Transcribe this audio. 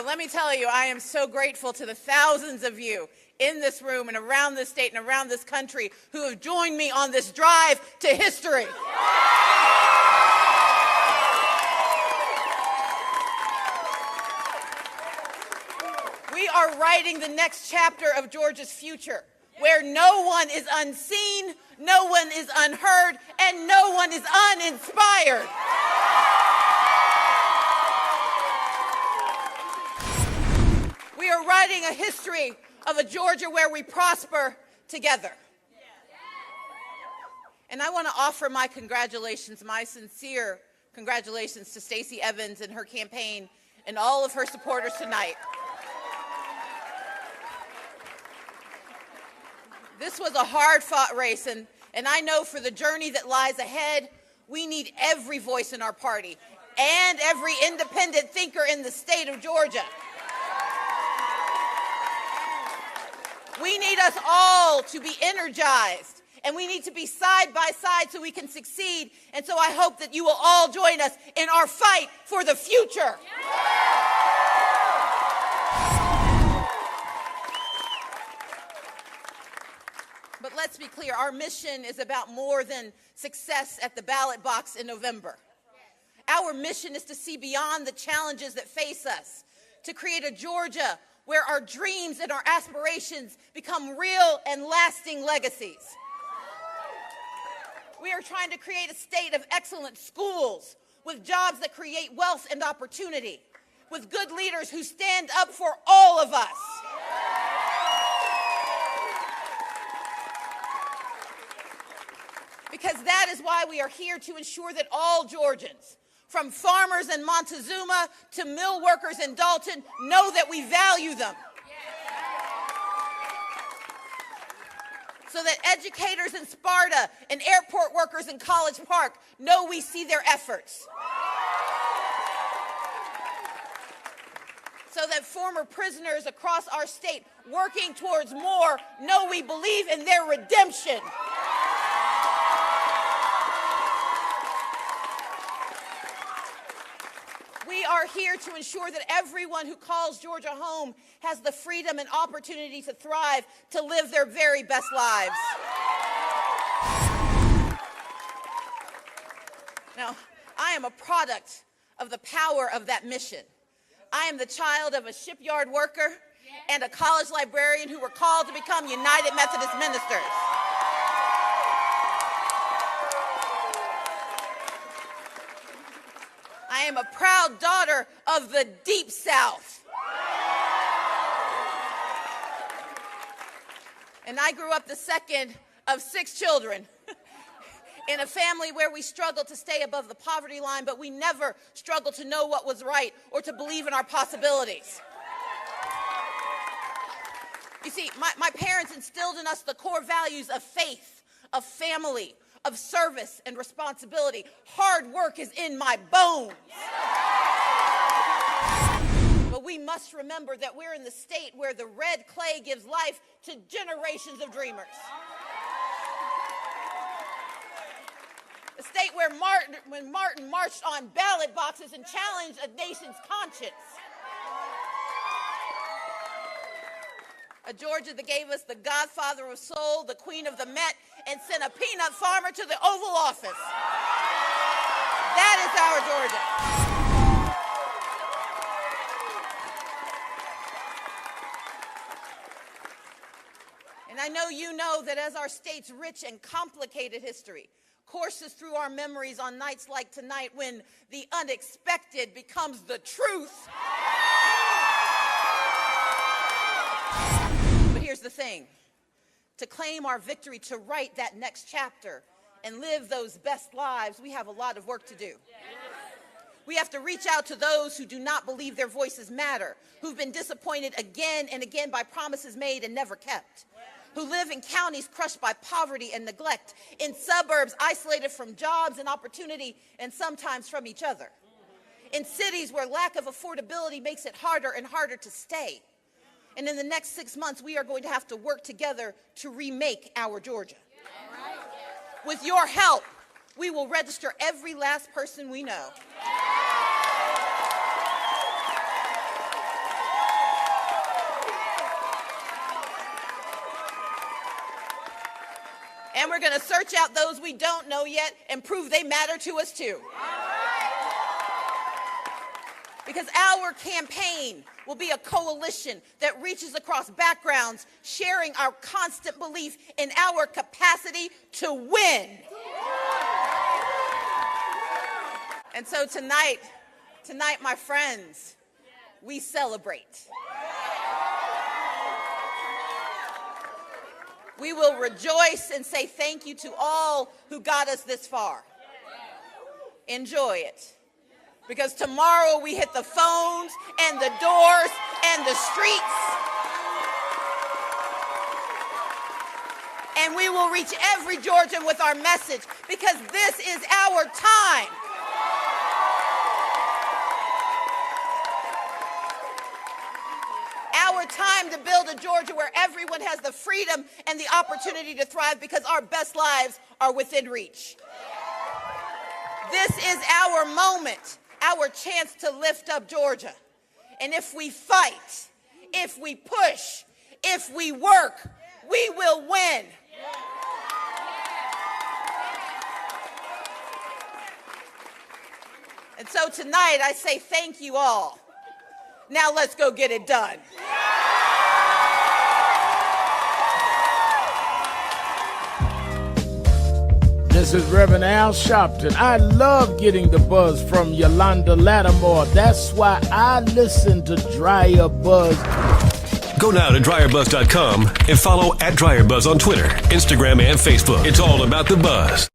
But let me tell you, I am so grateful to the thousands of you in this room and around this state and around this country who have joined me on this drive to history. We are writing the next chapter of Georgia's future, where no one is unseen, no one is unheard, and no one is uninspired. We are writing a history of a Georgia where we prosper together. And I want to offer my congratulations, my sincere congratulations to Stacey Abrams and her campaign and all of her supporters tonight. This was a hard-fought race, and I know for the journey that lies ahead, we need every voice in our party and every independent thinker in the state of Georgia. We need us all to be energized, and we need to be side by side so we can succeed. And so I hope that you will all join us in our fight for the future. But let's be clear, our mission is about more than success at the ballot box in November. Our mission is to see beyond the challenges that face us, to create a Georgia where our dreams and our aspirations become real and lasting legacies. We are trying to create a state of excellent schools with jobs that create wealth and opportunity, with good leaders who stand up for all of us. Because that is why we are here, to ensure that all Georgians, from farmers in Montezuma to mill workers in Dalton, know that we value them. So that educators in Sparta and airport workers in College Park know we see their efforts. So that former prisoners across our state working towards more know we believe in their redemption. We are here to ensure that everyone who calls Georgia home has the freedom and opportunity to thrive, to live their very best lives. Now, I am a product of the power of that mission. I am the child of a shipyard worker and a college librarian who were called to become United Methodist ministers. I am a proud daughter of the Deep South. And I grew up the second of 6 children in a family where we struggled to stay above the poverty line, but we never struggled to know what was right or to believe in our possibilities. You see, my parents instilled in us the core values of faith, of family, of service and responsibility. Hard work is in my bones. But we must remember that we're in the state where the red clay gives life to generations of dreamers. A state where Martin marched on ballot boxes and challenged a nation's conscience. A Georgia that gave us the godfather of soul, the queen of the Met, and sent a peanut farmer to the Oval Office. That is our Georgia. And I know you know that as our state's rich and complicated history courses through our memories on nights like tonight, when the unexpected becomes the truth. But here's the thing. To claim our victory, to write that next chapter and live those best lives, we have a lot of work to do. We have to reach out to those who do not believe their voices matter, who've been disappointed again and again by promises made and never kept, who live in counties crushed by poverty and neglect, in suburbs isolated from jobs and opportunity and sometimes from each other, in cities where lack of affordability makes it harder and harder to stay. And in the next 6 months, we are going to have to work together to remake our Georgia. With your help, we will register every last person we know. And we're going to search out those we don't know yet and prove they matter to us too. Because our campaign will be a coalition that reaches across backgrounds, sharing our constant belief in our capacity to win. And so tonight, my friends, we celebrate. We will rejoice and say thank you to all who got us this far. Enjoy it. Because tomorrow we hit the phones and the doors and the streets. And we will reach every Georgian with our message, because this is our time. Our time to build a Georgia where everyone has the freedom and the opportunity to thrive, because our best lives are within reach. This is our moment, our chance to lift up Georgia. And if we fight, if we push, if we work, we will win. And so tonight I say thank you all. Now let's go get it done. This is Reverend Al Sharpton. I love getting the buzz from Yolanda Lattimore. That's why I listen to DryerBuzz. Go now to DryerBuzz.com and follow @DryerBuzz on Twitter, Instagram, and Facebook. It's all about the buzz.